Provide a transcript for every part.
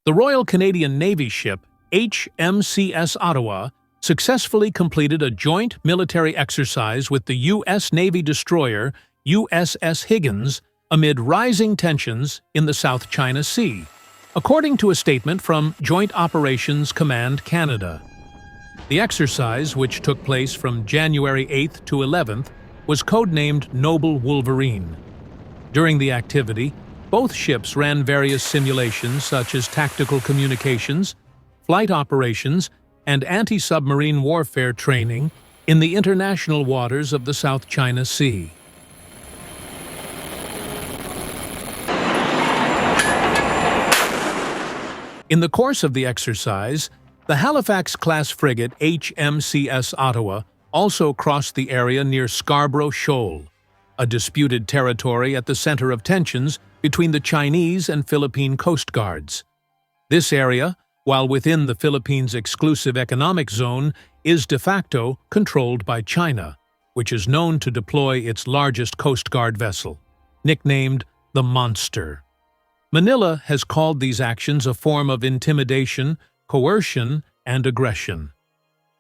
The Royal Canadian Navy ship HMCS Ottawa successfully completed a joint military exercise with the U.S. Navy destroyer USS Higgins amid rising tensions in the South China Sea, according to a statement from Joint Operations Command Canada. The exercise, which took place from January 8th to 11th, was codenamed Noble Wolverine. During the activity, both ships ran various simulations such as tactical communications, flight operations, and anti-submarine warfare training in the international waters of the South China Sea. In the course of the exercise, the Halifax-class frigate HMCS Ottawa also crossed the area near Scarborough Shoal, a disputed territory at the center of tensions between the Chinese and Philippine Coast Guards. This area, while within the Philippines' exclusive economic zone, is de facto controlled by China, which is known to deploy its largest Coast Guard vessel, nicknamed the Monster. Manila has called these actions a form of intimidation, coercion, and aggression.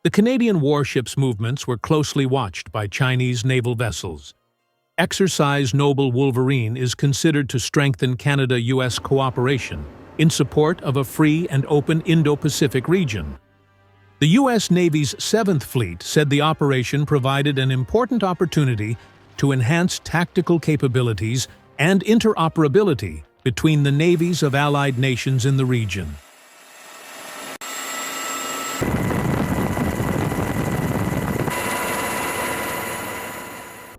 The Canadian warships' movements were closely watched by Chinese naval vessels. Exercise Noble Wolverine is considered to strengthen Canada-US cooperation in support of a free and open Indo-Pacific region. The U.S. Navy's 7th Fleet said the operation provided an important opportunity to enhance tactical capabilities and interoperability between the navies of allied nations in the region.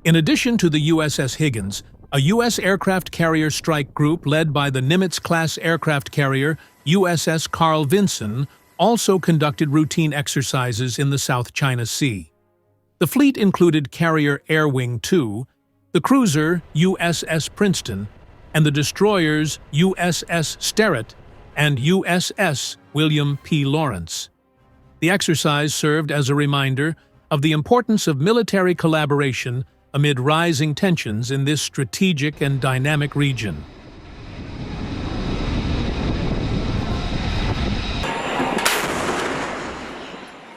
In addition to the USS Higgins, a U.S. aircraft carrier strike group led by the Nimitz-class aircraft carrier USS Carl Vinson also conducted routine exercises in the South China Sea. The fleet included carrier Air Wing 2, the cruiser USS Princeton, and the destroyers USS Sterett and USS William P. Lawrence. The exercise served as a reminder of the importance of military collaboration amid rising tensions in this strategic and dynamic region.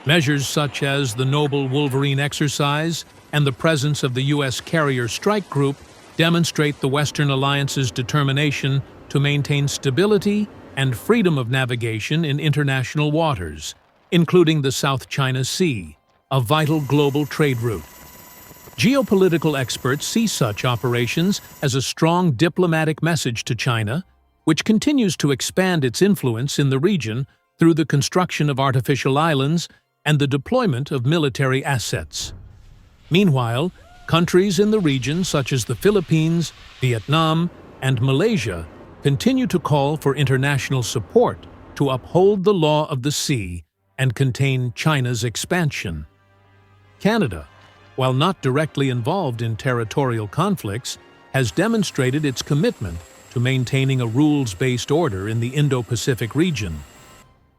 Measures such as the Noble Wolverine exercise and the presence of the U.S. Carrier Strike Group demonstrate the Western Alliance's determination to maintain stability and freedom of navigation in international waters, including the South China Sea, a vital global trade route. Geopolitical experts see such operations as a strong diplomatic message to China, which continues to expand its influence in the region through the construction of artificial islands and the deployment of military assets. Meanwhile, countries in the region such as the Philippines, Vietnam, and Malaysia continue to call for international support to uphold the law of the sea and contain China's expansion. Canada, while not directly involved in territorial conflicts, has demonstrated its commitment to maintaining a rules-based order in the Indo-Pacific region.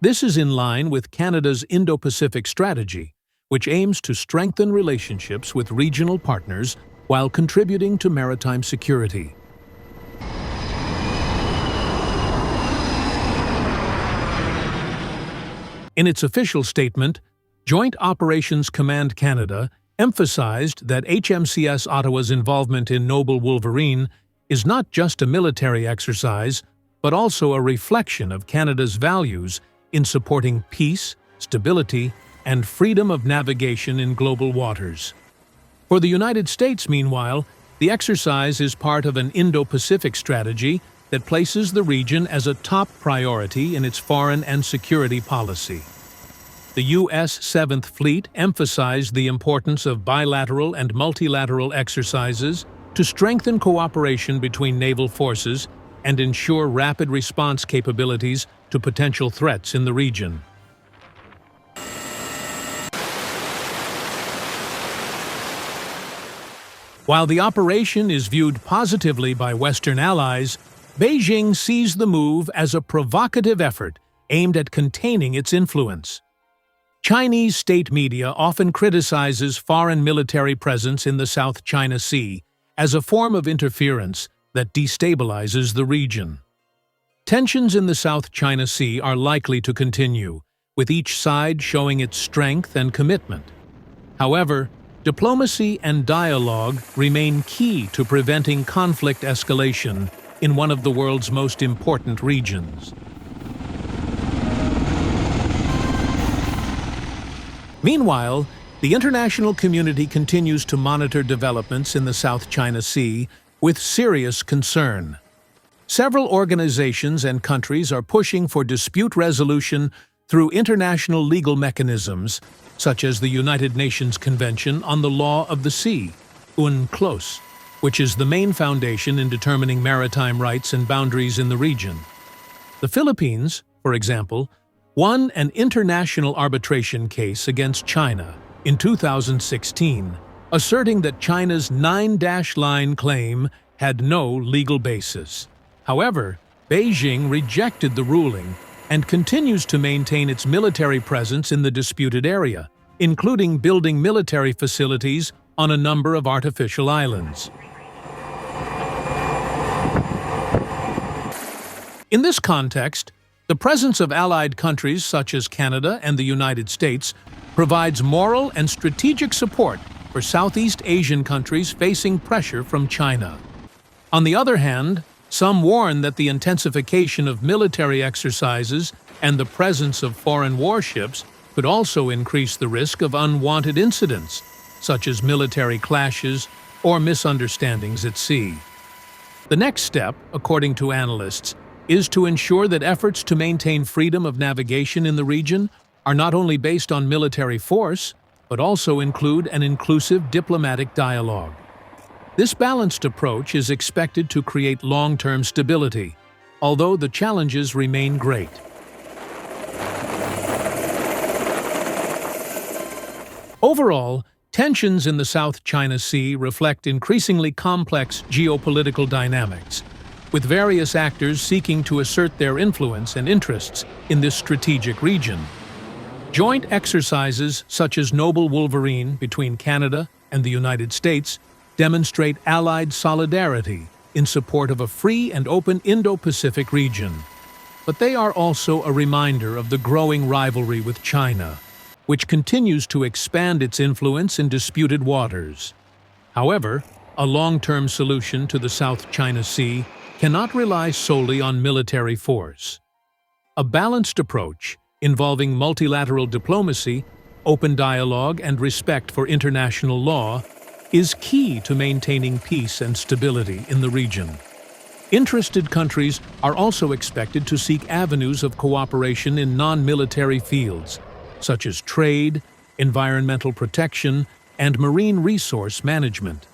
This is in line with Canada's Indo-Pacific strategy, which aims to strengthen relationships with regional partners while contributing to maritime security. In its official statement, Joint Operations Command Canada emphasized that HMCS Ottawa's involvement in Noble Wolverine is not just a military exercise, but also a reflection of Canada's values in supporting peace, stability, and freedom of navigation in global waters. For the United States, meanwhile, the exercise is part of an Indo-Pacific strategy that places the region as a top priority in its foreign and security policy. The U.S. 7th Fleet emphasized the importance of bilateral and multilateral exercises to strengthen cooperation between naval forces and ensure rapid response capabilities to potential threats in the region. While the operation is viewed positively by Western allies, Beijing sees the move as a provocative effort aimed at containing its influence. Chinese state media often criticizes foreign military presence in the South China Sea as a form of interference that destabilizes the region. Tensions in the South China Sea are likely to continue, with each side showing its strength and commitment. However, diplomacy and dialogue remain key to preventing conflict escalation in one of the world's most important regions. Meanwhile, the international community continues to monitor developments in the South China Sea with serious concern. Several organizations and countries are pushing for dispute resolution through international legal mechanisms, such as the United Nations Convention on the Law of the Sea, UNCLOS, which is the main foundation in determining maritime rights and boundaries in the region. The Philippines, for example, won an international arbitration case against China in 2016, asserting that China's 9-line claim had no legal basis. However, Beijing rejected the ruling and continues to maintain its military presence in the disputed area, including building military facilities on a number of artificial islands. In this context, the presence of allied countries such as Canada and the United States provides moral and strategic support for Southeast Asian countries facing pressure from China. On the other hand, some warn that the intensification of military exercises and the presence of foreign warships could also increase the risk of unwanted incidents, such as military clashes or misunderstandings at sea. The next step, according to analysts, is to ensure that efforts to maintain freedom of navigation in the region are not only based on military force, but also include an inclusive diplomatic dialogue. This balanced approach is expected to create long-term stability, although the challenges remain great. Overall, tensions in the South China Sea reflect increasingly complex geopolitical dynamics, with various actors seeking to assert their influence and interests in this strategic region. Joint exercises such as Noble Wolverine between Canada and the United States demonstrate allied solidarity in support of a free and open Indo-Pacific region. But they are also a reminder of the growing rivalry with China, which continues to expand its influence in disputed waters. However, a long-term solution to the South China Sea cannot rely solely on military force. A balanced approach, involving multilateral diplomacy, open dialogue, and respect for international law, is key to maintaining peace and stability in the region. Interested countries are also expected to seek avenues of cooperation in non-military fields, such as trade, environmental protection, and marine resource management.